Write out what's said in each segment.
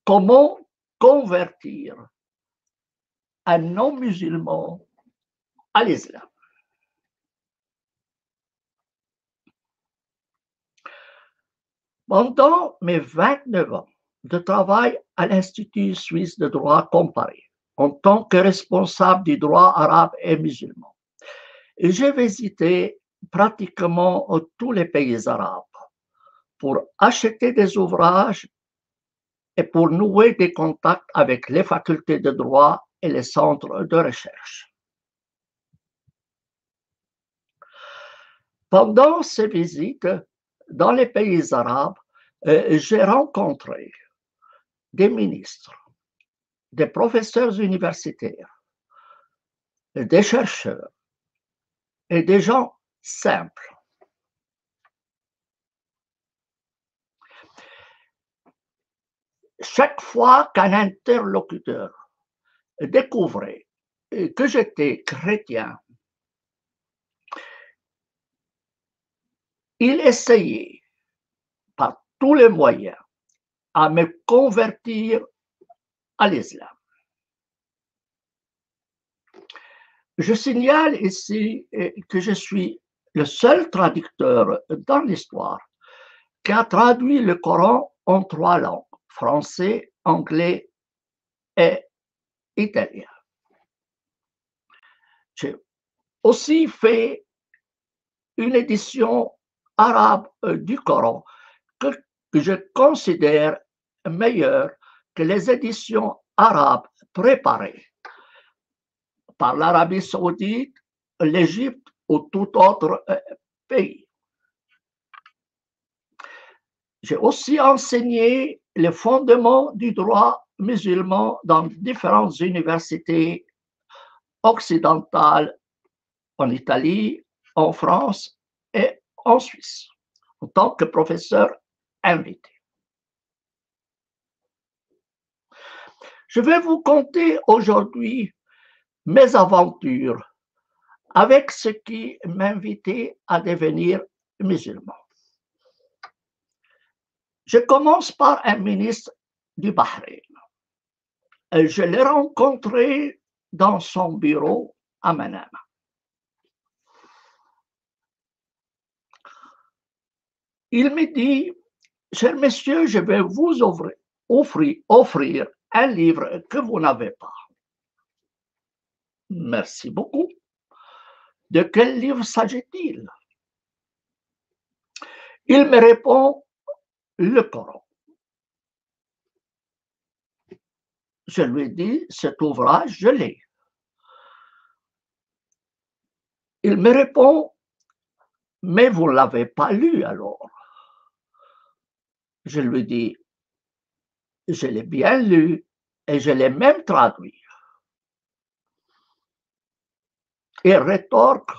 comment convertir un non-musulman à l'islam. Pendant mes 29 ans de travail à l'Institut suisse de droit comparé, en tant que responsable du droit arabe et musulman, j'ai visité pratiquement tous les pays arabes pour acheter des ouvrages et pour nouer des contacts avec les facultés de droit et les centres de recherche. Pendant ces visites dans les pays arabes, j'ai rencontré des ministres, des professeurs universitaires, des chercheurs et des gens simples. Chaque fois qu'un interlocuteur découvrait que j'étais chrétien, il essayait par tous les moyens à me convertir à l'islam. Je signale ici que je suis le seul traducteur dans l'histoire qui a traduit le Coran en 3 langues, français, anglais et italien. J'ai aussi fait une édition arabe du Coran que je considère meilleure que les éditions arabes préparées par l'Arabie saoudite, l'Égypte ou tout autre pays. J'ai aussi enseigné les fondements du droit musulman dans différentes universités occidentales en Italie, en France et en Suisse, en tant que professeur invité. Je vais vous conter aujourd'hui mes aventures avec ce qui m'invitait à devenir musulman. Je commence par un ministre du Bahreïn. Je l'ai rencontré dans son bureau à Manama. Il me dit, cher monsieur, je vais vous offrir un livre que vous n'avez pas. Merci beaucoup. De quel livre s'agit-il? Il me répond, le Coran. Je lui dis, cet ouvrage, je l'ai. Il me répond, mais vous ne l'avez pas lu alors. Je lui dis, je l'ai bien lu et je l'ai même traduit. Il rétorque,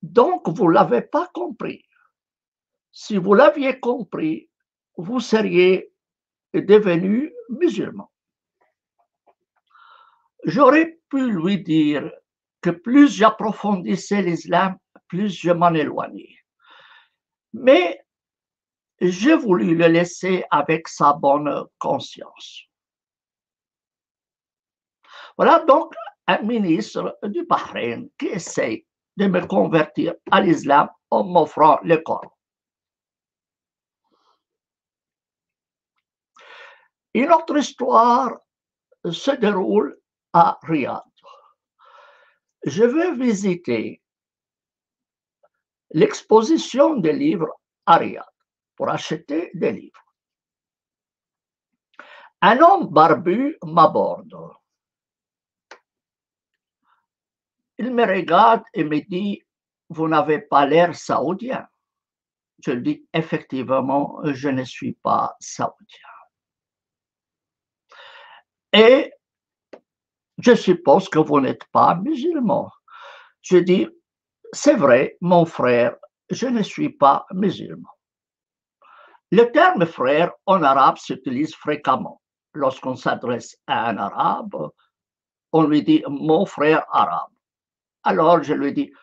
donc vous ne l'avez pas compris. Si vous l'aviez compris, vous seriez devenu musulman. J'aurais pu lui dire que plus j'approfondissais l'islam, plus je m'en éloignais. Mais j'ai voulu le laisser avec sa bonne conscience. Voilà donc un ministre du Bahreïn qui essaye de me convertir à l'islam en m'offrant le Coran. Une autre histoire se déroule à Riyad. Je vais visiter l'exposition des livres à Riyad pour acheter des livres. Un homme barbu m'aborde. Il me regarde et me dit, vous n'avez pas l'air saoudien. Je lui dis, effectivement, je ne suis pas saoudien. Et je suppose que vous n'êtes pas musulman. Je dis, c'est vrai, mon frère, je ne suis pas musulman. Le terme frère en arabe s'utilise fréquemment. Lorsqu'on s'adresse à un arabe, on lui dit mon frère arabe. Alors je lui dis,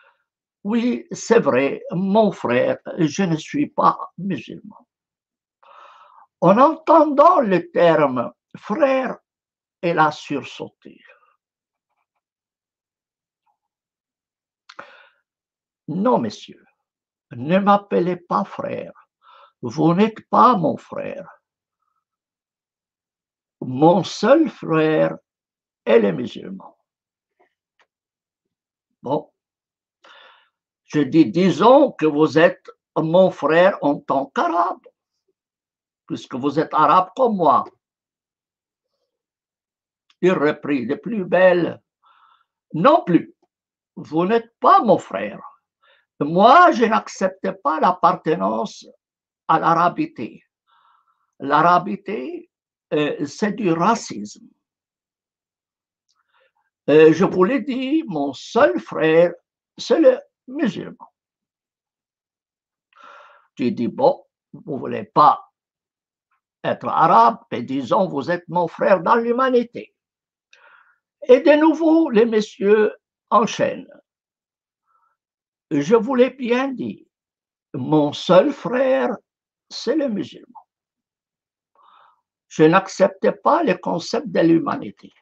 oui, c'est vrai, mon frère, je ne suis pas musulman. En entendant le terme frère, elle a sursauté. Non, messieurs, ne m'appelez pas frère. Vous n'êtes pas mon frère. Mon seul frère est le musulman. Bon, je dis, disons que vous êtes mon frère en tant qu'arabe, puisque vous êtes arabe comme moi. Il reprit de plus belle. Non plus, vous n'êtes pas mon frère. Moi, je n'accepte pas l'appartenance à l'arabité. L'arabité, c'est du racisme. Je vous l'ai dit, mon seul frère, c'est le musulman. J'ai dit, bon, vous ne voulez pas être arabe, et disons, vous êtes mon frère dans l'humanité. Et de nouveau, les messieurs enchaînent. Je vous l'ai bien dit, mon seul frère, c'est le musulman. Je n'accepte pas le concept de l'humanité.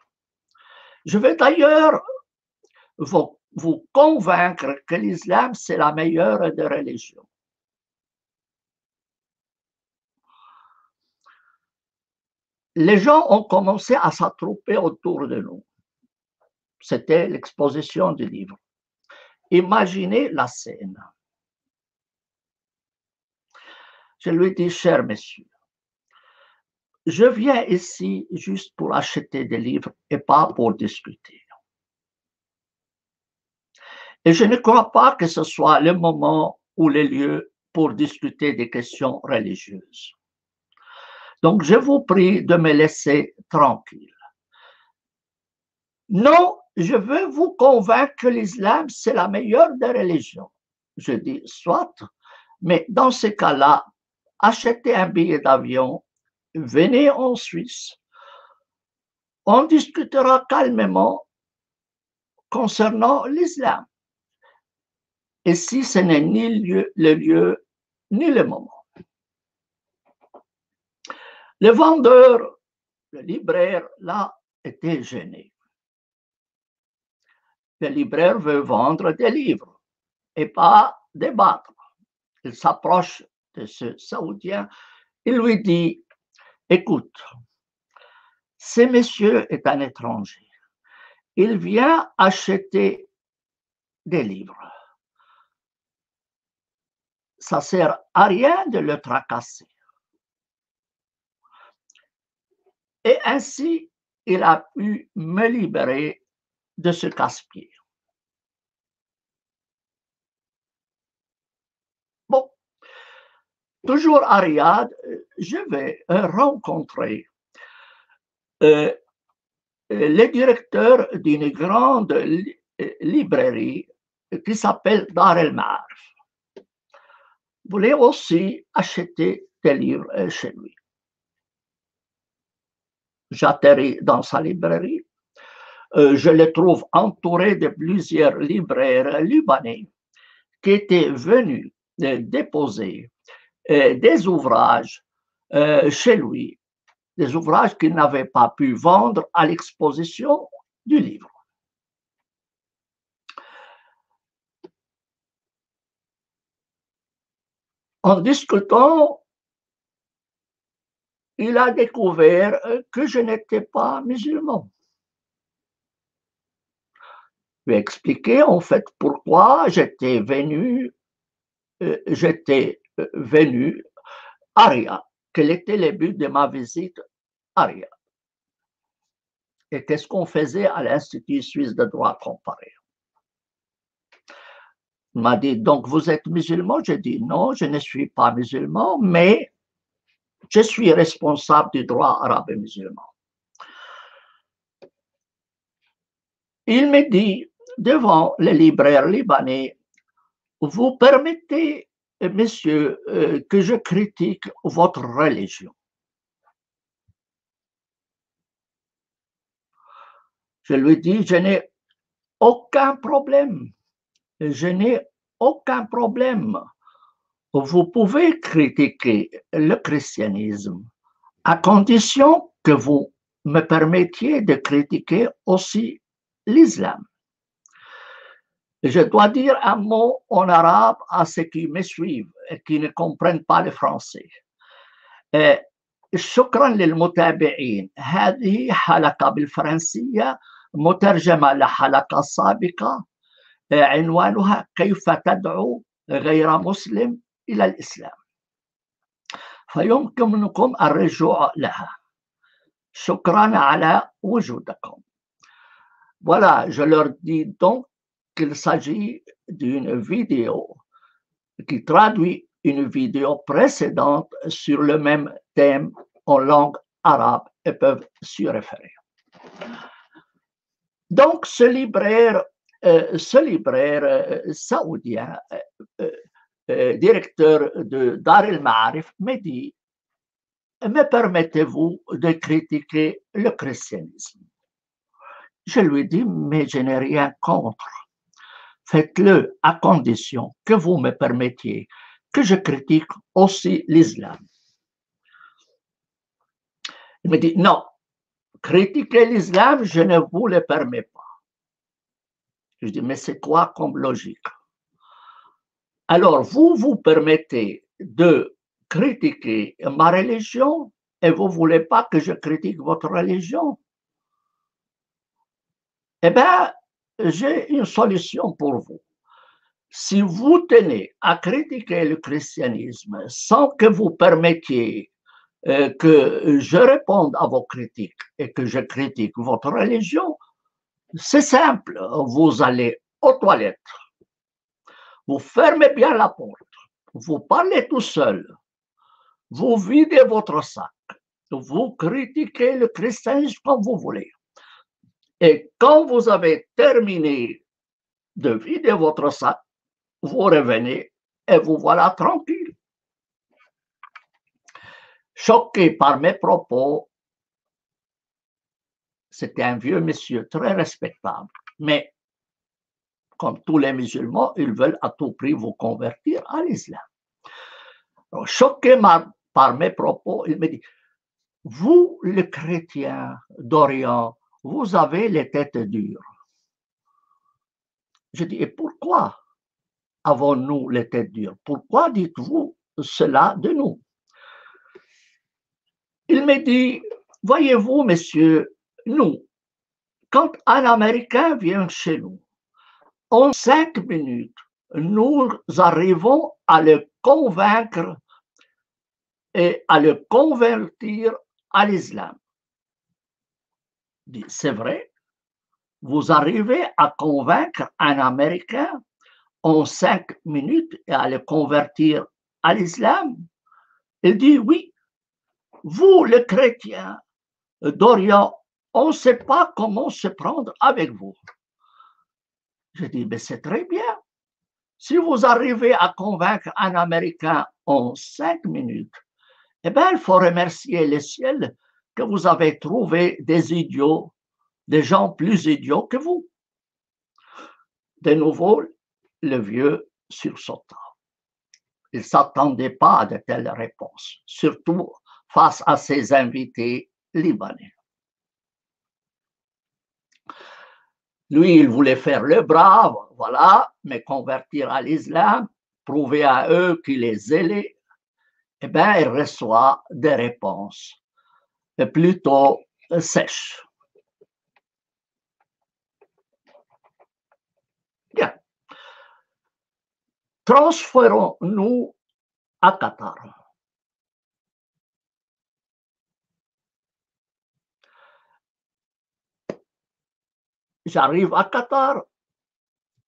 Je vais d'ailleurs vous convaincre que l'islam, c'est la meilleure des religions. Les gens ont commencé à s'attrouper autour de nous. C'était l'exposition du livre. Imaginez la scène. Je lui dis, cher monsieur, je viens ici juste pour acheter des livres et pas pour discuter. Et je ne crois pas que ce soit le moment ou le lieu pour discuter des questions religieuses. Donc, je vous prie de me laisser tranquille. Non, je veux vous convaincre que l'islam, c'est la meilleure des religions. Je dis, soit, mais dans ce cas-là, achetez un billet d'avion, venez en Suisse. On discutera calmement concernant l'islam. Et si ce n'est ni le lieu, ni le moment. Le vendeur, le libraire, là, était gêné. Le libraire veut vendre des livres et pas débattre. Il s'approche de ce Saoudien, il lui dit, écoute, ce monsieur est un étranger. Il vient acheter des livres. Ça ne sert à rien de le tracasser. Et ainsi, il a pu me libérer de ce casse-pied. Bon, toujours à Riyad, je vais rencontrer le directeur d'une grande librairie qui s'appelle Dar el-Ma'arif. Voulait aussi acheter des livres chez lui. J'atterris dans sa librairie. Je le trouve entouré de plusieurs libraires libanais qui étaient venus déposer des ouvrages chez lui, des ouvrages qu'il n'avait pas pu vendre à l'exposition du livre. En discutant, il a découvert que je n'étais pas musulman. Je lui ai expliqué en fait pourquoi j'étais venu à Riyad, quel était le but de ma visite à Riyad et qu'est-ce qu'on faisait à l'Institut suisse de droit comparé. Il m'a dit, donc vous êtes musulman? J'ai dit, non, je ne suis pas musulman, mais je suis responsable du droit arabe et musulman. Il me dit, devant les libraires libanais, vous permettez, monsieur, que je critique votre religion. Je lui dis, je n'ai aucun problème. Je n'ai aucun problème. Vous pouvez critiquer le christianisme, à condition que vous me permettiez de critiquer aussi l'islam. Je dois dire un mot en arabe à ceux qui me suivent et qui ne comprennent pas le français. شكرا للمتابعين. هذه حلقة بالفرنسية مترجمة لحلقة سابقة عنوانها كيف تدعو غير مسلم إلى الإسلام، فيمكنكم الرجوع لها. شكرا على وجودكم. Voilà, je leur dis donc qu'il s'agit d'une vidéo qui traduit une vidéo précédente sur le même thème en langue arabe et peuvent s'y référer. Donc, ce libraire saoudien, directeur de Dar el-Ma'arif, me dit: me permettez-vous de critiquer le christianisme? Je lui dis: mais je n'ai rien contre. Faites-le à condition que vous me permettiez que je critique aussi l'islam. Il me dit: non, critiquer l'islam, je ne vous le permets pas. Je dis: mais c'est quoi comme logique? Alors, vous permettez de critiquer ma religion et vous ne voulez pas que je critique votre religion? Eh bien, j'ai une solution pour vous. Si vous tenez à critiquer le christianisme sans que vous permettiez que je réponde à vos critiques et que je critique votre religion, c'est simple, vous allez aux toilettes, vous fermez bien la porte, vous parlez tout seul, vous videz votre sac, vous critiquez le christianisme comme vous voulez. Et quand vous avez terminé de vider votre sac, vous revenez et vous voilà tranquille. Choqué par mes propos, c'était un vieux monsieur très respectable, mais comme tous les musulmans, ils veulent à tout prix vous convertir à l'islam. Choqué par mes propos, il me dit: vous, les chrétiens d'Orient, vous avez les têtes dures. Je dis: et pourquoi avons-nous les têtes dures? Pourquoi dites-vous cela de nous? Il me dit: voyez-vous, messieurs, nous, quand un Américain vient chez nous, en 5 minutes, nous arrivons à le convaincre et à le convertir à l'islam. C'est vrai, vous arrivez à convaincre un Américain en 5 minutes et à le convertir à l'islam? Il dit: oui, vous, les chrétiens d'Orient, on ne sait pas comment se prendre avec vous. Je dis: mais c'est très bien. Si vous arrivez à convaincre un Américain en 5 minutes, eh bien, il faut remercier le ciel que vous avez trouvé des idiots, des gens plus idiots que vous. De nouveau, le vieux sursauta. Il ne s'attendait pas à de telles réponses, surtout face à ses invités libanais. Lui, il voulait faire le brave, voilà, mais convertir à l'islam, prouver à eux qu'il est zélé, eh bien, il reçoit des réponses plutôt sèches. Bien. Transférons-nous à Qatar. J'arrive à Qatar,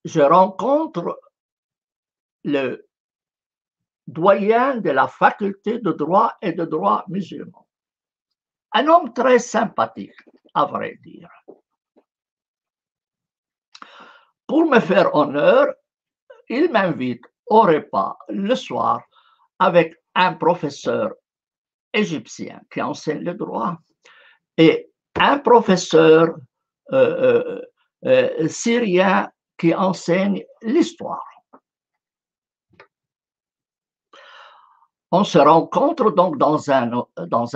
je rencontre le doyen de la faculté de droit et de droit musulman. Un homme très sympathique, à vrai dire. Pour me faire honneur, il m'invite au repas le soir avec un professeur égyptien qui enseigne le droit et un professeur syrien qui enseigne l'histoire. On se rencontre donc dans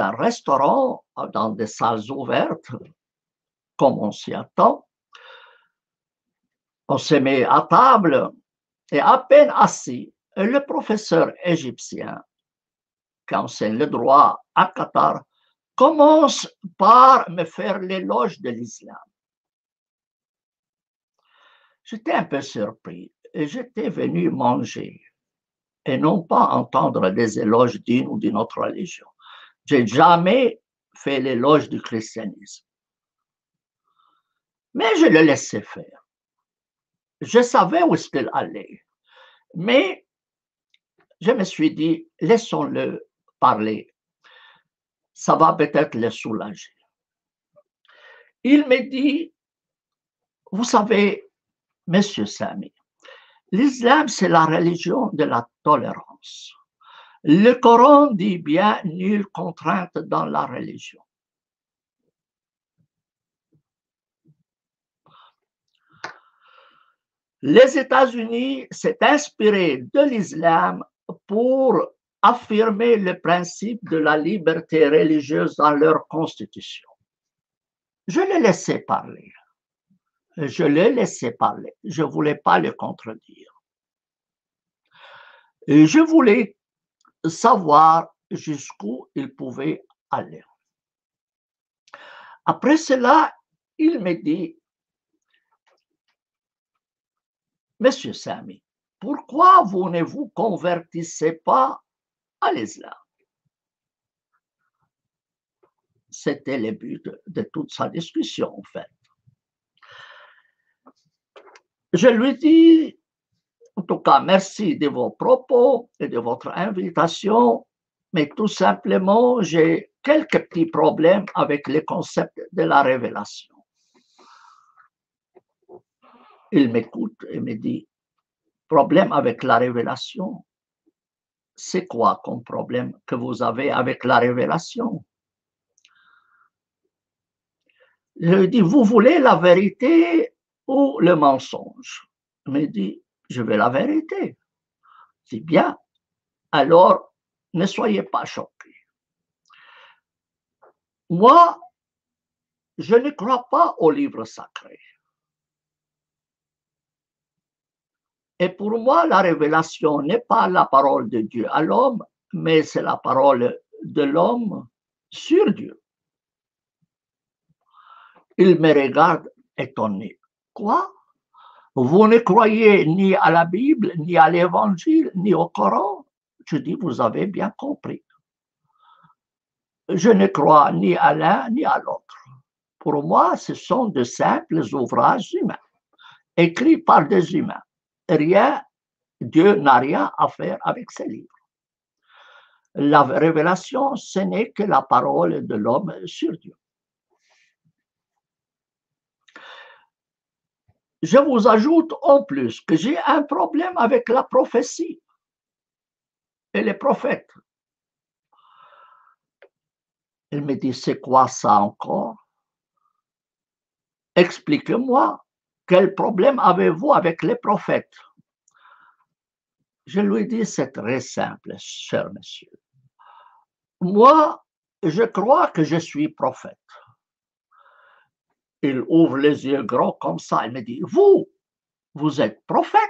un restaurant, dans des salles ouvertes, comme on s'y attend. On se met à table et à peine assis, le professeur égyptien qui enseigne le droit à Qatar commence par me faire l'éloge de l'islam. J'étais un peu surpris et j'étais venu manger et non pas entendre des éloges d'une ou d'une autre religion. J'ai jamais fait l'éloge du christianisme. Mais je le laissais faire. Je savais où est-ce qu'il allait. Mais je me suis dit, laissons-le parler. Ça va peut-être le soulager. Il me dit, vous savez, Monsieur Sami, l'islam, c'est la religion de la tolérance. Le Coran dit bien nulle contrainte dans la religion. Les États-Unis s'est inspiré de l'islam pour affirmer le principe de la liberté religieuse dans leur constitution. Je le laissais parler. Je le laissais parler. Je ne voulais pas le contredire. Et je voulais savoir jusqu'où il pouvait aller. Après cela, il me dit, Monsieur Sami, pourquoi vous ne vous convertissez pas à l'islam? C'était le but de toute sa discussion, en fait. Je lui dis, en tout cas, merci de vos propos et de votre invitation, mais tout simplement, j'ai quelques petits problèmes avec le concept de la révélation. Il m'écoute et me dit, problème avec la révélation? C'est quoi comme problème que vous avez avec la révélation? Je lui dis, vous voulez la vérité ou le mensonge? Il me dit, je veux la vérité. Je dis bien, alors ne soyez pas choqués. Moi, je ne crois pas au livre sacré. Et pour moi, la révélation n'est pas la parole de Dieu à l'homme, mais c'est la parole de l'homme sur Dieu. Il me regarde étonné. Quoi? Vous ne croyez ni à la Bible, ni à l'Évangile, ni au Coran? Je dis, vous avez bien compris. Je ne crois ni à l'un ni à l'autre. Pour moi, ce sont de simples ouvrages humains, écrits par des humains. Rien, Dieu n'a rien à faire avec ces livres. La révélation, ce n'est que la parole de l'homme sur Dieu. Je vous ajoute en plus que j'ai un problème avec la prophétie et les prophètes. Il me dit, c'est quoi ça encore? Expliquez-moi, quel problème avez-vous avec les prophètes? Je lui dis, c'est très simple, cher monsieur. Moi, je crois que je suis prophète. Il ouvre les yeux grands comme ça, il me dit, vous êtes prophète?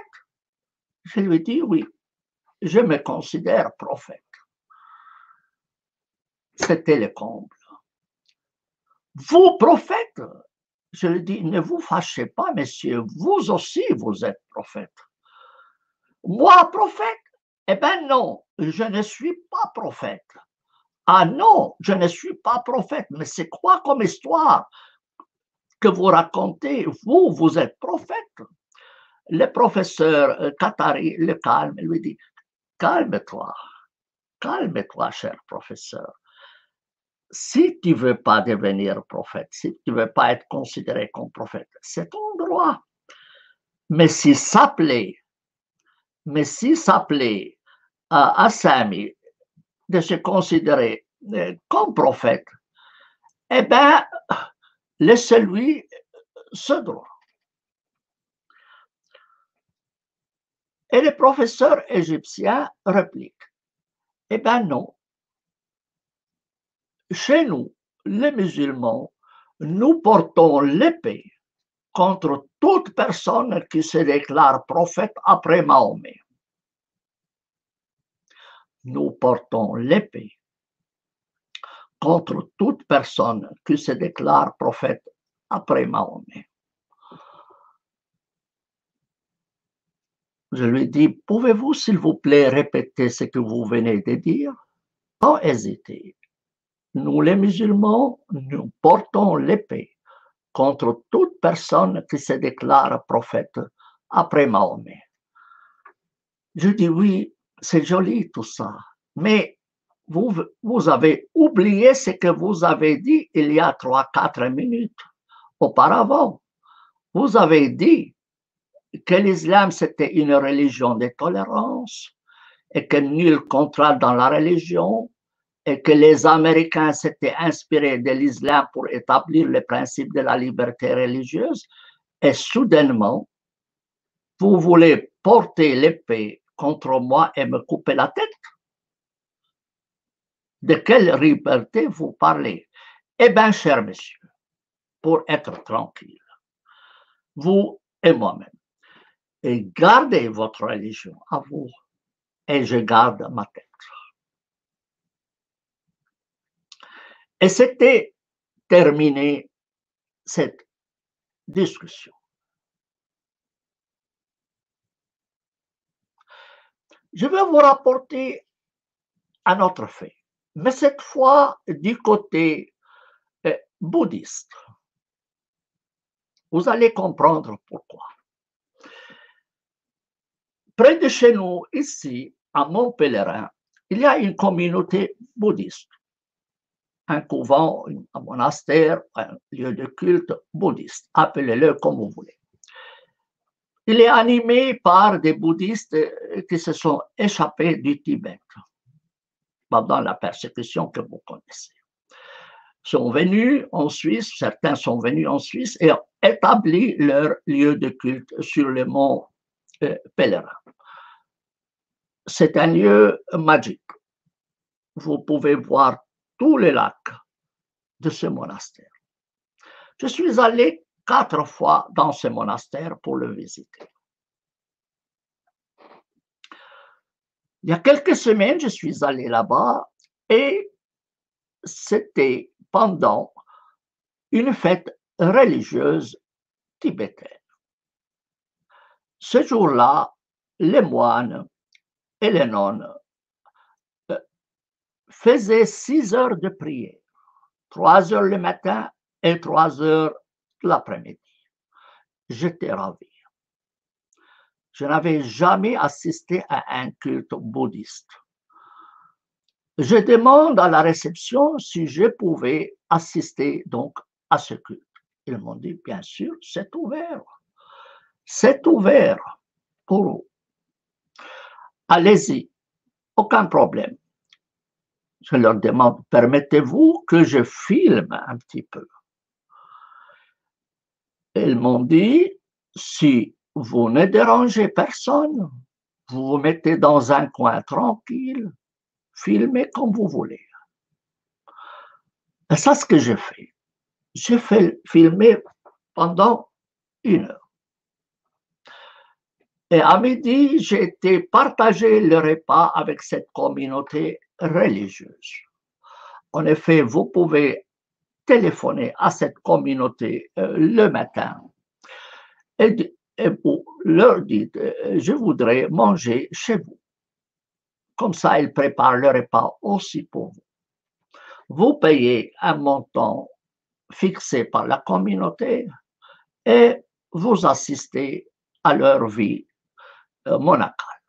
Je lui dis, oui, je me considère prophète. C'était le comble. Vous, prophète? Je lui dis, ne vous fâchez pas, monsieur, vous aussi, vous êtes prophète. Moi, prophète? Eh bien non, je ne suis pas prophète. Ah non, je ne suis pas prophète, mais c'est quoi comme histoire que vous racontez? Vous êtes prophète. Le professeur Qatari le calme, il lui dit, calme-toi, cher professeur. Si tu ne veux pas devenir prophète, si tu ne veux pas être considéré comme prophète, c'est ton droit. Mais si ça plaît à Sami de se considérer comme prophète, eh bien, laissez-lui ce droit. Et le professeur égyptien réplique, Eh bien non. Chez nous, les musulmans, nous portons l'épée contre toute personne qui se déclare prophète après Mahomet. Nous portons l'épée contre toute personne qui se déclare prophète après Mahomet. Je lui dis, pouvez-vous s'il vous plaît répéter ce que vous venez de dire? Sans hésiter. Nous les musulmans, nous portons l'épée contre toute personne qui se déclare prophète après Mahomet. Je dis oui, c'est joli tout ça, mais vous avez oublié ce que vous avez dit il y a 3-4 minutes auparavant. Vous avez dit que l'islam c'était une religion de tolérance et que nul contrat dans la religion et que les Américains s'étaient inspirés de l'islam pour établir le principe de la liberté religieuse et soudainement, vous voulez porter l'épée contre moi et me couper la tête? De quelle liberté vous parlez? Eh bien, cher monsieur, pour être tranquille, vous et moi-même, et gardez votre religion à vous, et je garde ma tête. Et c'était terminé cette discussion. Je vais vous rapporter un autre fait, mais cette fois du côté bouddhiste. Vous allez comprendre pourquoi. Près de chez nous, ici, à Mont-Pèlerin, il y a une communauté bouddhiste, un couvent, un monastère, un lieu de culte bouddhiste, appelez-le comme vous voulez. Il est animé par des bouddhistes qui se sont échappés du Tibet pendant la persécution que vous connaissez. Sont venus en Suisse, certains sont venus en Suisse et ont établi leur lieu de culte sur le mont Pèlerin. C'est un lieu magique. Vous pouvez voir tous les lacs de ce monastère. Je suis allé 4 fois dans ce monastère pour le visiter. Il y a quelques semaines, je suis allé là-bas et c'était pendant une fête religieuse tibétaine. Ce jour-là, les moines et les nonnes faisaient 6 heures de prière, 3 heures le matin et 3 heures l'après-midi. J'étais ravi. Je n'avais jamais assisté à un culte bouddhiste. Je demande à la réception si je pouvais assister donc à ce culte. Ils m'ont dit, bien sûr, c'est ouvert. C'est ouvert pour vous. Allez-y, aucun problème. Je leur demande, permettez-vous que je filme un petit peu? Ils m'ont dit, si vous ne dérangez personne, vous vous mettez dans un coin tranquille, filmez comme vous voulez. Et ça, c'est ce que j'ai fait. J'ai fait filmer pendant 1 heure. Et à midi, j'ai été partager le repas avec cette communauté religieuse. En effet, vous pouvez téléphoner à cette communauté le matin et vous leur dites, je voudrais manger chez vous. Comme ça, ils préparent le repas aussi pour vous. Vous payez un montant fixé par la communauté et vous assistez à leur vie monacale.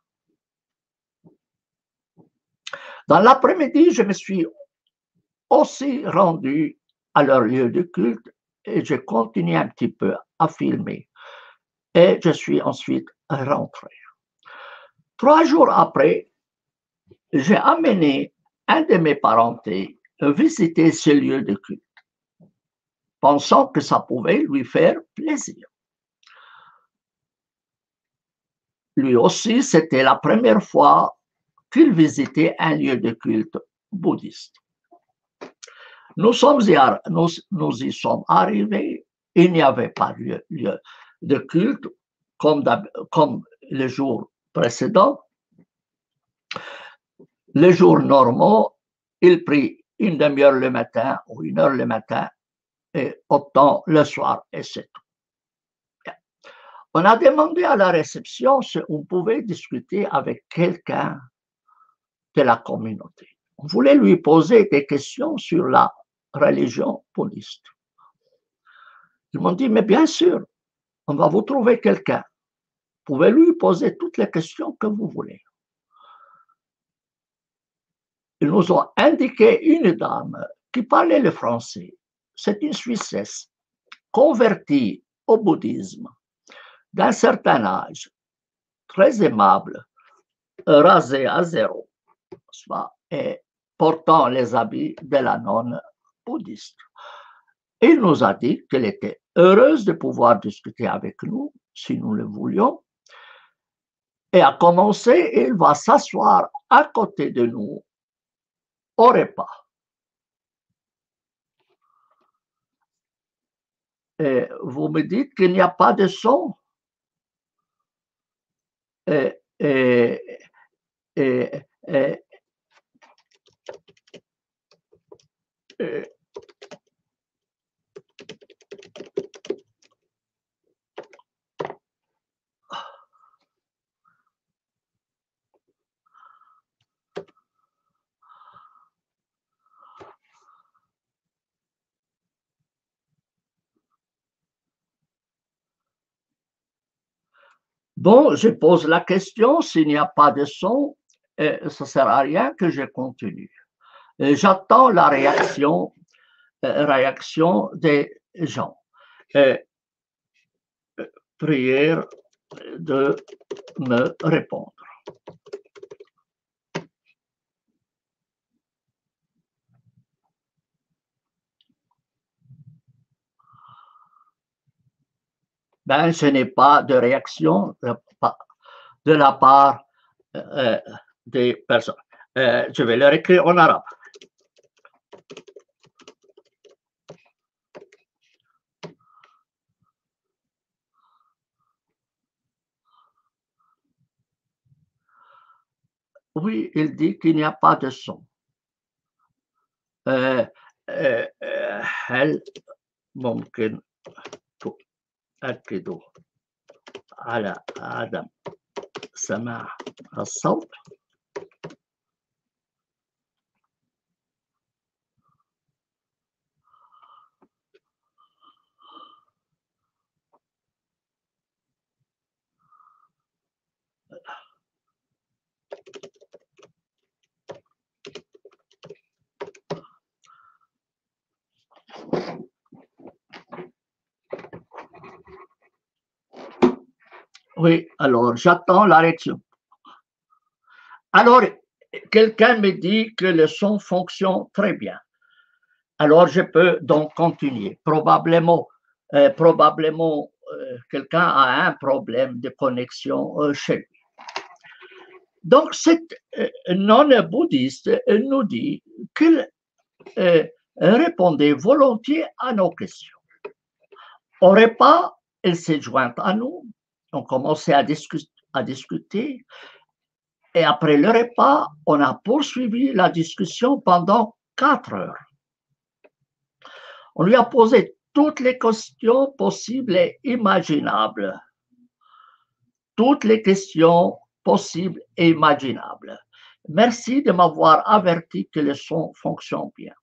Dans l'après-midi, je me suis aussi rendu à leur lieu de culte et j'ai continué un petit peu à filmer. Et je suis ensuite rentré. 3 jours après, j'ai amené un de mes parentés visiter ce lieu de culte, pensant que ça pouvait lui faire plaisir. Lui aussi, c'était la première fois qu'il visitait un lieu de culte bouddhiste. Nous y sommes arrivés, il n'y avait pas de lieu de culte comme les jours précédents. Les jours normaux, il prit une demi-heure le matin ou une heure le matin et autant le soir, et c'est tout. On a demandé à la réception si on pouvait discuter avec quelqu'un de la communauté. On voulait lui poser des questions sur la religion bouddhiste. Ils m'ont dit, mais bien sûr, on va vous trouver quelqu'un. Vous pouvez lui poser toutes les questions que vous voulez. Ils nous ont indiqué une dame qui parlait le français. C'est une Suissesse convertie au bouddhisme d'un certain âge, très aimable, rasée à zéro, et portant les habits de la nonne bouddhiste. Il nous a dit qu'elle était heureuse de pouvoir discuter avec nous, si nous le voulions, et a commencé, il va s'asseoir à côté de nous au repas. Et vous me dites qu'il n'y a pas de son. Et, et, et, et, et bon, je pose la question, s'il n'y a pas de son, ça ne sert à rien que je continue. J'attends la réaction des gens. Prière de me répondre. Ben, je n'ai pas de réaction de la part des personnes. Je vais leur écrire en arabe. Oui, il dit qu'il n'y a pas de son. هل ممكن تؤكدوا على عدم سماع الصوت؟ Oui, alors j'attends la réaction. Alors, quelqu'un me dit que le son fonctionne très bien. Alors, je peux donc continuer. Probablement quelqu'un a un problème de connexion chez lui. Donc, cette nonne bouddhiste nous dit qu'elle répondait volontiers à nos questions. Au repas, elle s'est jointe à nous. On commençait à discuter. Et après le repas, on a poursuivi la discussion pendant 4 heures. On lui a posé toutes les questions possibles et imaginables. Toutes les questions possibles et imaginables. Merci de m'avoir averti que le son fonctionne bien.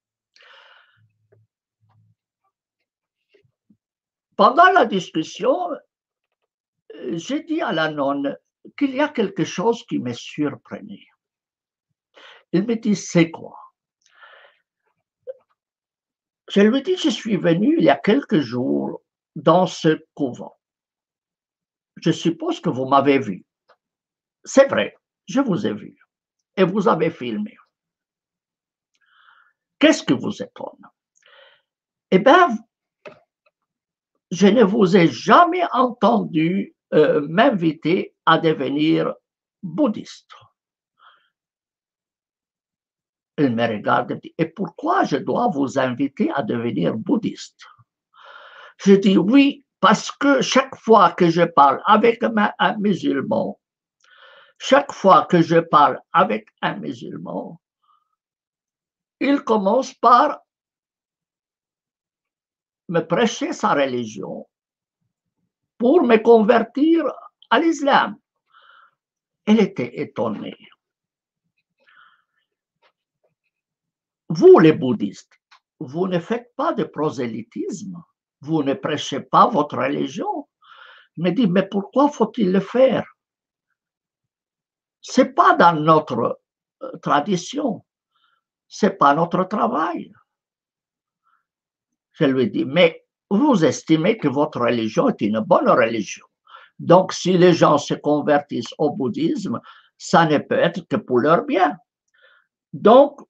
Pendant la discussion, j'ai dit à la nonne qu'il y a quelque chose qui me surprenait. Il me dit, c'est quoi? Je lui dis, je suis venu il y a quelques jours dans ce couvent. Je suppose que vous m'avez vu. C'est vrai, je vous ai vu et vous avez filmé. Qu'est-ce que vous étonne? Eh bien, je ne vous ai jamais entendu m'inviter à devenir bouddhiste. Il me regarde et dit, et pourquoi je dois vous inviter à devenir bouddhiste? Je dis oui, parce que chaque fois que je parle avec un musulman, chaque fois que je parle avec un musulman, il commence par me prêcher sa religion pour me convertir à l'islam. Elle était étonnée. Vous, les bouddhistes, vous ne faites pas de prosélytisme, vous ne prêchez pas votre religion. Il me dit, mais pourquoi faut-il le faire? Ce n'est pas dans notre tradition, ce n'est pas notre travail. Je lui dis, mais vous estimez que votre religion est une bonne religion. Donc, si les gens se convertissent au bouddhisme, ça ne peut être que pour leur bien. Donc,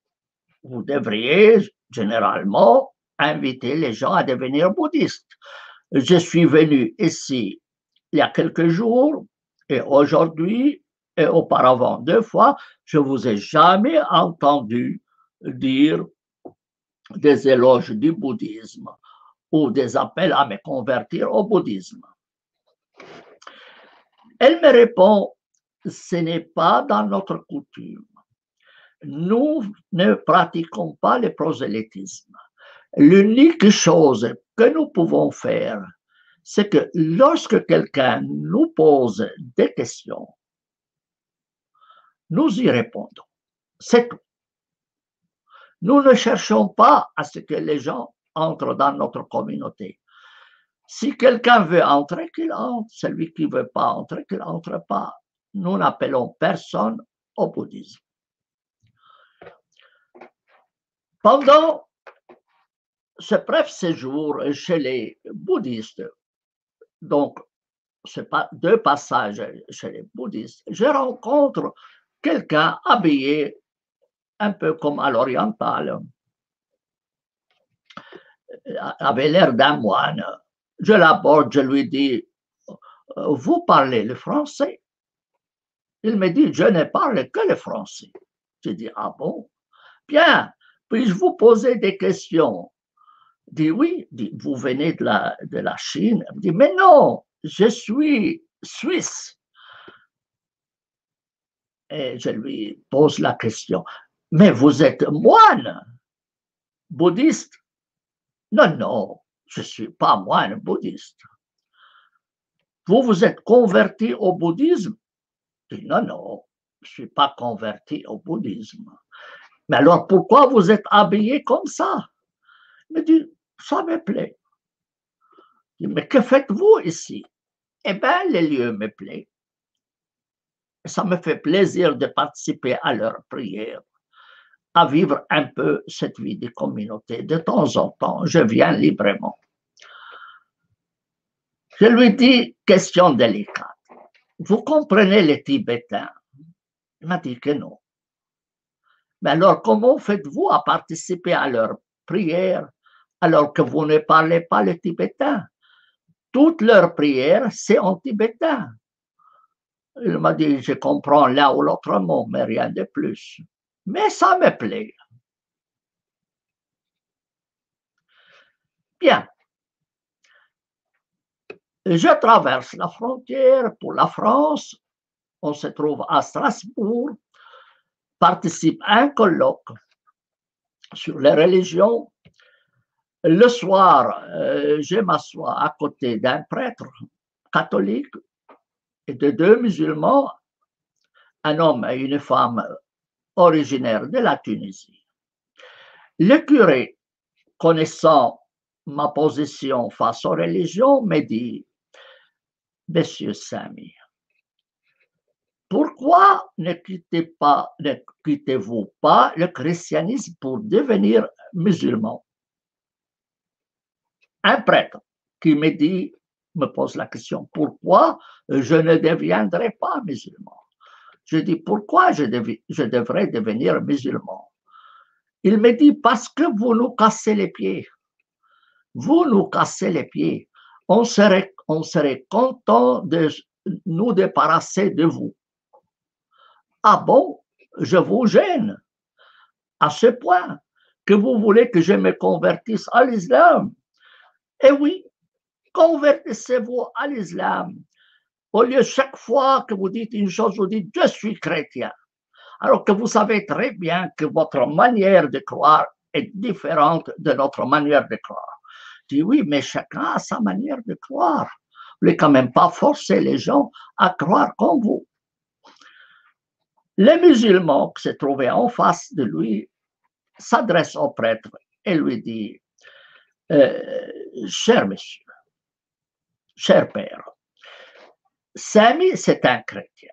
vous devriez généralement inviter les gens à devenir bouddhistes. Je suis venu ici il y a quelques jours et aujourd'hui et auparavant 2 fois, je vous ai jamais entendu dire des éloges du bouddhisme ou des appels à me convertir au bouddhisme. Elle me répond, ce n'est pas dans notre coutume. Nous ne pratiquons pas le prosélytisme. L'unique chose que nous pouvons faire, c'est que lorsque quelqu'un nous pose des questions, nous y répondons. C'est tout. Nous ne cherchons pas à ce que les gens entrent dans notre communauté. Si quelqu'un veut entrer, qu'il entre. Celui qui ne veut pas entrer, qu'il n'entre pas. Nous n'appelons personne au bouddhisme. Pendant ce bref séjour chez les bouddhistes, donc c'est pas 2 passages chez les bouddhistes, je rencontre quelqu'un habillé un peu comme à l'oriental, avait l'air d'un moine. Je l'aborde, je lui dis, vous parlez le français? Il me dit, je ne parle que le français. Je dis, ah bon? Bien, puis-je vous poser des questions? Il dit, oui. Il dit, vous venez de la Chine? Il dit, mais non, je suis suisse. Et je lui pose la question, mais vous êtes moine bouddhiste? Non, non, je ne suis pas moine bouddhiste. Vous vous êtes converti au bouddhisme? Je dis, non, non, je ne suis pas converti au bouddhisme. Mais alors pourquoi vous êtes habillé comme ça? Il me dit, ça me plaît. Je dis, mais que faites-vous ici? Eh bien, les lieux me plaisent. Ça me fait plaisir de participer à leurs prières, à vivre un peu cette vie de communauté. De temps en temps, je viens librement. Je lui dis, question délicate. Vous comprenez les Tibétains? Il m'a dit que non. Mais alors, comment faites-vous à participer à leurs prières alors que vous ne parlez pas le tibétain? Toutes leurs prières, c'est en tibétain. Il m'a dit, je comprends l'un ou l'autre mot, mais rien de plus. Mais ça me plaît. Bien. Je traverse la frontière pour la France. On se trouve à Strasbourg, participe à un colloque sur les religions. Le soir, je m'assois à côté d'un prêtre catholique et de 2 musulmans, un homme et une femme originaires de la Tunisie. Le curé, connaissant ma position face aux religions, me dit, Monsieur Sami, pourquoi ne quittez-vous pas le christianisme pour devenir musulman? Un prêtre qui me pose la question, pourquoi je ne deviendrai pas musulman? Je dis, pourquoi je devrais devenir musulman? Il me dit, parce que vous nous cassez les pieds. Vous nous cassez les pieds. On serait content de nous débarrasser de vous. Ah bon, je vous gêne? À ce point que vous voulez que je me convertisse à l'islam. Eh oui, convertissez-vous à l'islam. Au lieu, chaque fois que vous dites une chose, vous dites « je suis chrétien ». Alors que vous savez très bien que votre manière de croire est différente de notre manière de croire. Je dis oui, mais chacun a sa manière de croire. Vous ne voulez quand même pas forcer les gens à croire comme vous. Les musulmans qui se trouvaient en face de lui s'adressent au prêtre et lui disent cher monsieur, cher père, Sami, c'est un chrétien.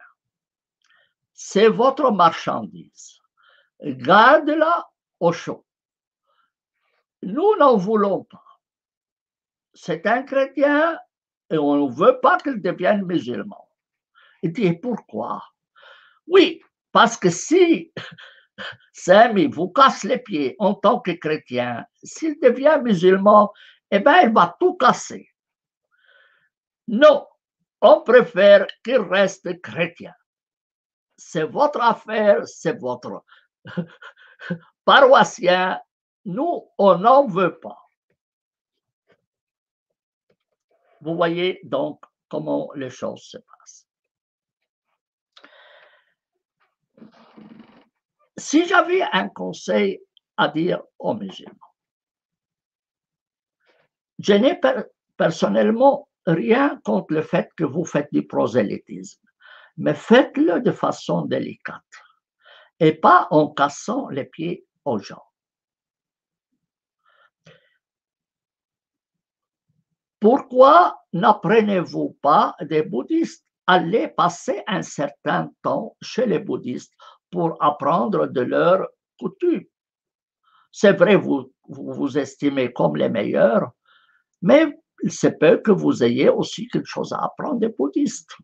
C'est votre marchandise. Garde-la au chaud. Nous n'en voulons pas. C'est un chrétien et on ne veut pas qu'il devienne musulman. Il dit, et pourquoi? Oui, parce que si Sami vous casse les pieds en tant que chrétien, s'il devient musulman, eh bien, il va tout casser. Non, on préfère qu'il reste chrétien. C'est votre affaire, c'est votre paroissien. Nous, on n'en veut pas. Vous voyez donc comment les choses se passent. Si j'avais un conseil à dire aux musulmans, je n'ai personnellement rien contre le fait que vous faites du prosélytisme, mais faites-le de façon délicate et pas en cassant les pieds aux gens. Pourquoi n'apprenez-vous pas des bouddhistes? Allez passer un certain temps chez les bouddhistes pour apprendre de leurs coutumes. C'est vrai, vous vous estimez comme les meilleurs, mais il se peut que vous ayez aussi quelque chose à apprendre des bouddhistes.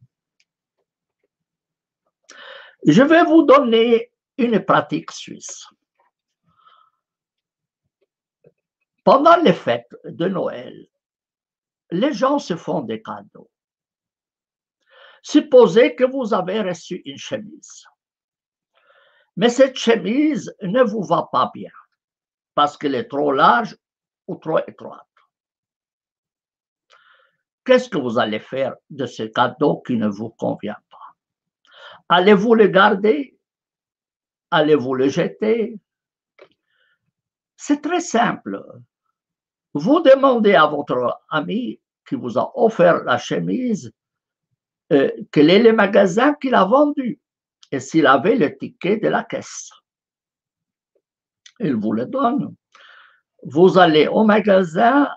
Je vais vous donner une pratique suisse. Pendant les fêtes de Noël, les gens se font des cadeaux. Supposez que vous avez reçu une chemise. Mais cette chemise ne vous va pas bien parce qu'elle est trop large ou trop étroite. Qu'est-ce que vous allez faire de ce cadeau qui ne vous convient pas? Allez-vous le garder? Allez-vous le jeter? C'est très simple. Vous demandez à votre ami qui vous a offert la chemise quel est le magasin qu'il a vendu et s'il avait le ticket de la caisse. Il vous le donne. Vous allez au magasin,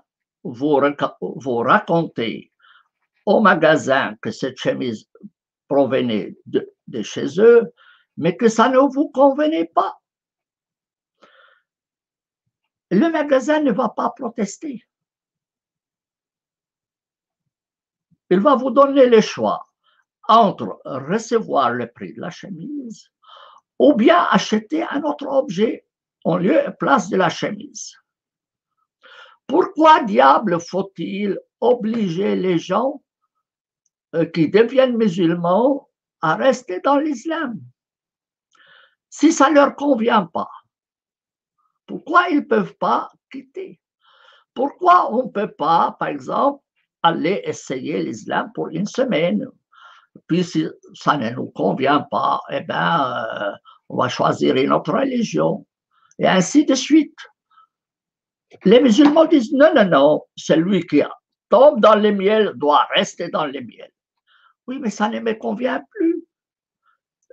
vous racontez au magasin que cette chemise provenait de chez eux, mais que ça ne vous convenait pas. Le magasin ne va pas protester. Il va vous donner le choix entre recevoir le prix de la chemise ou bien acheter un autre objet en lieu et place de la chemise. Pourquoi diable faut-il obliger les gens qui deviennent musulmans à rester dans l'islam? Si ça ne leur convient pas, pourquoi ils ne peuvent pas quitter? Pourquoi on ne peut pas, par exemple, aller essayer l'islam pour une semaine? Puis si ça ne nous convient pas, eh bien, on va choisir une autre religion. Et ainsi de suite. Les musulmans disent non, non, non, celui qui tombe dans le miel doit rester dans le miel. Oui, mais ça ne me convient plus.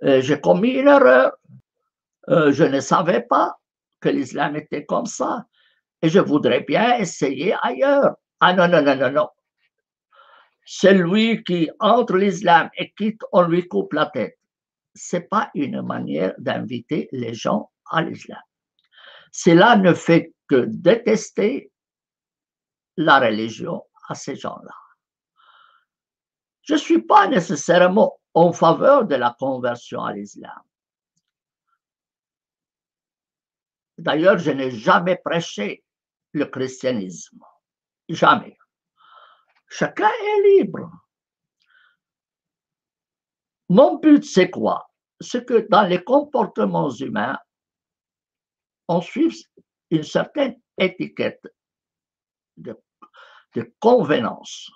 J'ai commis une erreur. Je ne savais pas que l'islam était comme ça. Et je voudrais bien essayer ailleurs. Ah non, non, non, non, non. Celui qui entre l'islam et quitte, on lui coupe la tête. Ce n'est pas une manière d'inviter les gens à l'islam. Cela ne fait que détester la religion à ces gens-là. Je ne suis pas nécessairement en faveur de la conversion à l'islam. D'ailleurs, je n'ai jamais prêché le christianisme. Jamais. Chacun est libre. Mon but, c'est quoi? C'est que dans les comportements humains, on suit une certaine étiquette de, de convenance.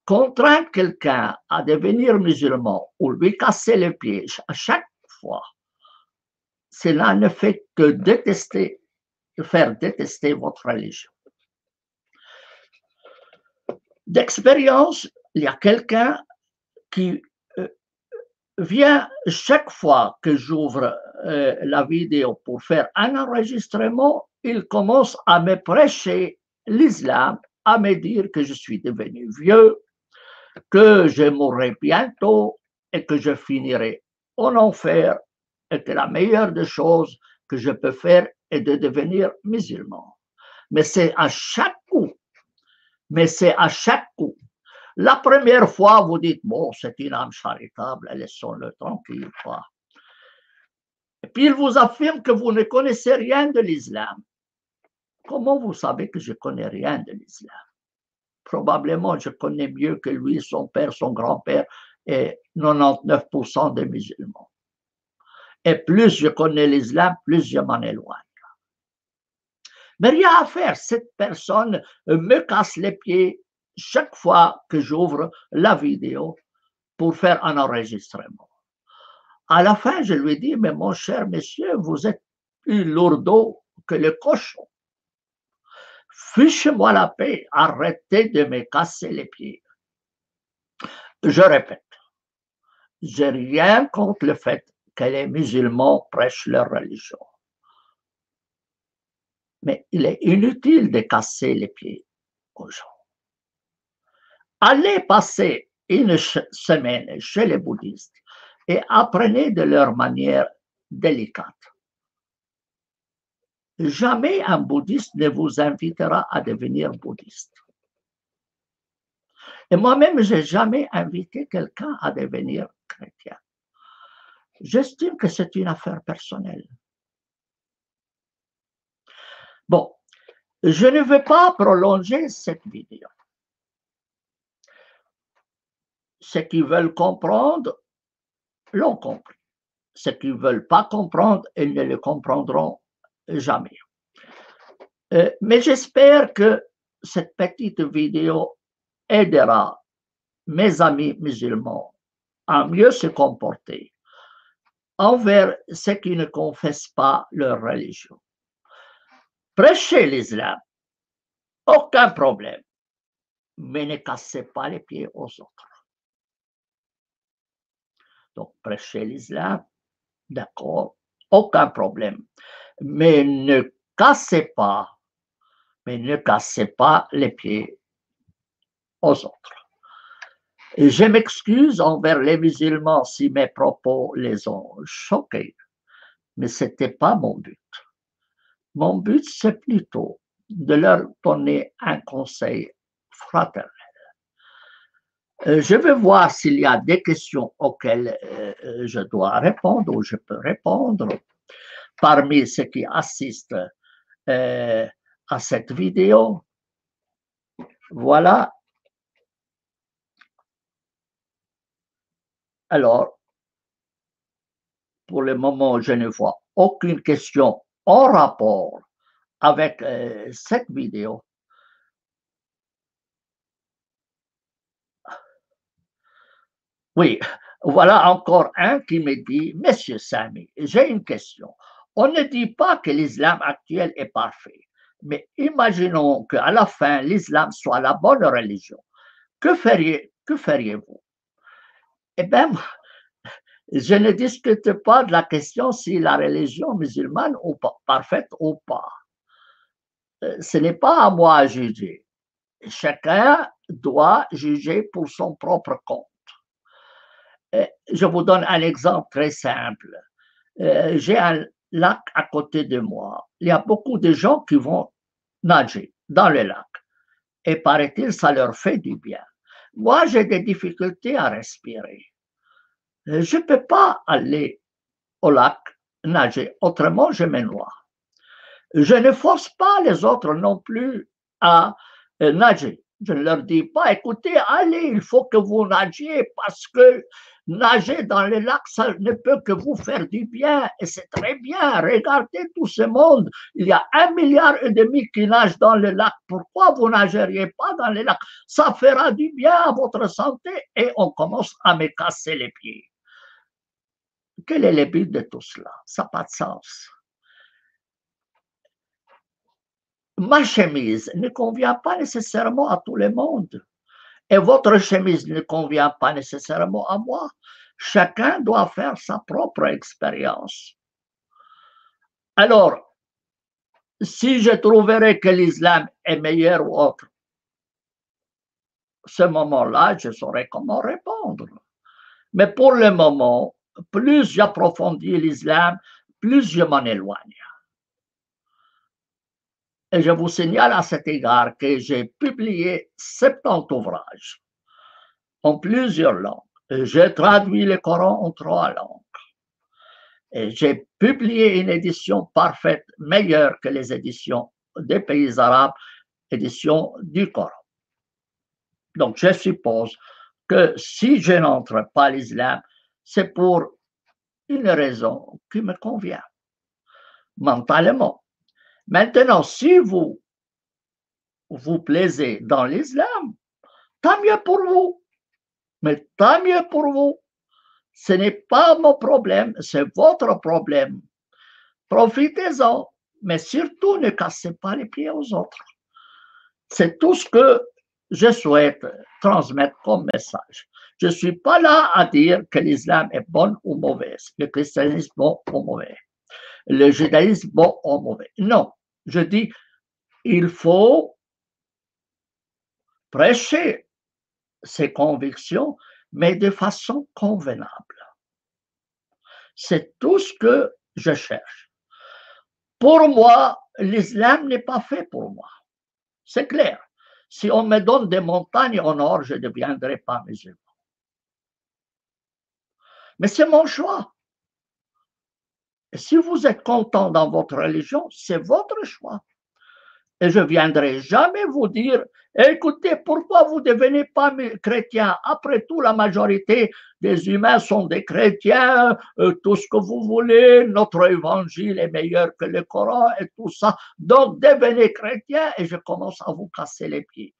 Contraindre quelqu'un à devenir musulman ou lui casser les pieds à chaque fois, cela ne fait que détester, faire détester votre religion. D'expérience, il y a quelqu'un qui vient chaque fois que j'ouvre la vidéo pour faire un enregistrement, il commence à me prêcher l'islam, à me dire que je suis devenu vieux, que je mourrai bientôt et que je finirai en enfer et que la meilleure des choses que je peux faire est de devenir musulman. Mais c'est à chaque coup. La première fois, vous dites, bon, c'est une âme charitable, laissons-le tranquille. Quoi. Et puis il vous affirme que vous ne connaissez rien de l'islam. Comment vous savez que je ne connais rien de l'islam? Probablement, je connais mieux que lui, son père, son grand-père et 99% des musulmans. Et plus je connais l'islam, plus je m'en éloigne. Mais rien à faire, cette personne me casse les pieds chaque fois que j'ouvre la vidéo pour faire un enregistrement. À la fin, je lui dis, mais mon cher monsieur, vous êtes plus lourdeau que le cochon. Fichez-moi la paix, arrêtez de me casser les pieds. Je répète, j'ai rien contre le fait que les musulmans prêchent leur religion. Mais il est inutile de casser les pieds aux gens. Allez passer une semaine chez les bouddhistes et apprenez de leur manière délicate. Jamais un bouddhiste ne vous invitera à devenir bouddhiste. Et moi-même, je n'ai jamais invité quelqu'un à devenir chrétien. J'estime que c'est une affaire personnelle. Bon, je ne veux pas prolonger cette vidéo. Ceux qui veulent comprendre l'ont compris. Ceux qui ne veulent pas comprendre, ils ne le comprendront jamais. Mais j'espère que cette petite vidéo aidera mes amis musulmans à mieux se comporter envers ceux qui ne confessent pas leur religion. Prêchez l'islam, aucun problème, mais ne cassez pas les pieds aux autres. Donc, prêchez l'islam, d'accord, aucun problème, mais ne cassez pas les pieds aux autres. Et je m'excuse envers les musulmans si mes propos les ont choqués, mais ce n'était pas mon but. Mon but, c'est plutôt de leur donner un conseil fraternel. Je vais voir s'il y a des questions auxquelles je dois répondre ou je peux répondre parmi ceux qui assistent à cette vidéo. Voilà. Alors, pour le moment, je ne vois aucune question en rapport avec cette vidéo. Oui, voilà encore un qui me dit, Monsieur Sami, j'ai une question. On ne dit pas que l'islam actuel est parfait, mais imaginons qu'à la fin, l'islam soit la bonne religion. Que feriez-vous? Eh bien, je ne discute pas de la question si la religion musulmane est parfaite ou pas. Ce n'est pas à moi à juger. Chacun doit juger pour son propre compte. Je vous donne un exemple très simple. J'ai un lac à côté de moi. Il y a beaucoup de gens qui vont nager dans le lac. Et paraît-il, ça leur fait du bien. Moi, j'ai des difficultés à respirer. Je ne peux pas aller au lac nager, autrement je me noie. Je ne force pas les autres non plus à nager. Je ne leur dis pas, écoutez, allez, il faut que vous nagiez parce que nager dans les lacs, ça ne peut que vous faire du bien. Et c'est très bien. Regardez tout ce monde. Il y a 1,5 milliard qui nagent dans les lacs. Pourquoi vous nageriez pas dans les lacs? Ça fera du bien à votre santé. Et on commence à me casser les pieds. Quel est le but de tout cela? Ça n'a pas de sens. Ma chemise ne convient pas nécessairement à tout le monde. Et votre chemise ne convient pas nécessairement à moi. Chacun doit faire sa propre expérience. Alors, si je trouverais que l'islam est meilleur ou autre, ce moment-là, je saurais comment répondre. Mais pour le moment, plus j'approfondis l'islam, plus je m'en éloigne. Et je vous signale à cet égard que j'ai publié 70 ouvrages en plusieurs langues. J'ai traduit le Coran en 3 langues. Et j'ai publié une édition parfaite, meilleure que les éditions des pays arabes, édition du Coran. Donc, je suppose que si je n'entre pas l'islam, c'est pour une raison qui me convient, mentalement. Maintenant, si vous vous plaisez dans l'islam, tant mieux pour vous. Mais tant mieux pour vous. Ce n'est pas mon problème, c'est votre problème. Profitez-en, mais surtout ne cassez pas les pieds aux autres. C'est tout ce que je souhaite transmettre comme message. Je ne suis pas là à dire que l'islam est bon ou mauvais, le christianisme bon ou mauvais, le judaïsme bon ou mauvais. Non, je dis il faut prêcher ses convictions, mais de façon convenable. C'est tout ce que je cherche. Pour moi, l'islam n'est pas fait pour moi. C'est clair. Si on me donne des montagnes en or, je ne deviendrai pas musulman. Mais c'est mon choix. Et si vous êtes content dans votre religion, c'est votre choix. Et je ne viendrai jamais vous dire, écoutez, pourquoi vous ne devenez pas chrétien? Après tout, la majorité des humains sont des chrétiens, tout ce que vous voulez, notre évangile est meilleur que le Coran et tout ça. Donc, devenez chrétien et je commence à vous casser les pieds.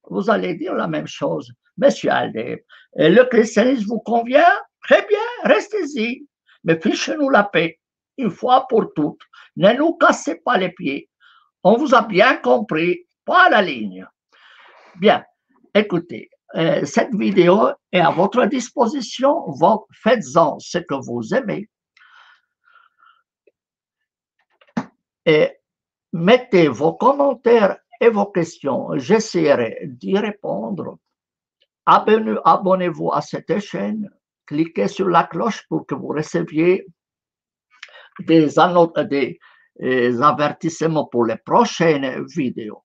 Vous allez dire la même chose. Monsieur Aldeb, le christianisme vous convient? Très bien, restez-y. Mais fichez-nous la paix, une fois pour toutes. Ne nous cassez pas les pieds. On vous a bien compris, pas la ligne. Bien, écoutez, cette vidéo est à votre disposition. Faites-en ce que vous aimez. Et mettez vos commentaires et vos questions. J'essaierai d'y répondre. Abonnez-vous à cette chaîne. Cliquez sur la cloche pour que vous receviez des avertissements pour les prochaines vidéos.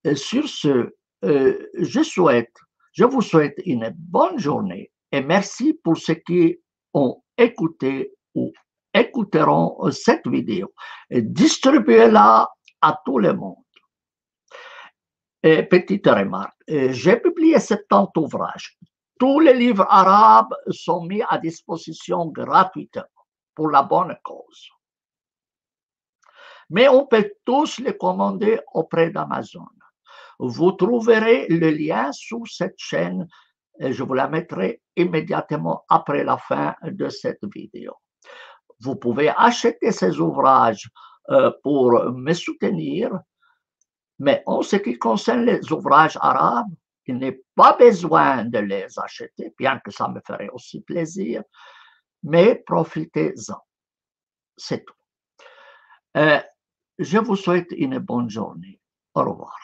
Et sur ce, je vous souhaite une bonne journée et merci pour ceux qui ont écouté ou écouteront cette vidéo. Distribuez-la à tout le monde. Et petite remarque, j'ai publié 70 ouvrages. Tous les livres arabes sont mis à disposition gratuitement pour la bonne cause. Mais on peut tous les commander auprès d'Amazon. Vous trouverez le lien sous cette chaîne et je vous la mettrai immédiatement après la fin de cette vidéo. Vous pouvez acheter ces ouvrages pour me soutenir, mais en ce qui concerne les ouvrages arabes, il n'est pas besoin de les acheter, bien que ça me ferait aussi plaisir, mais profitez-en. C'est tout. Je vous souhaite une bonne journée. Au revoir.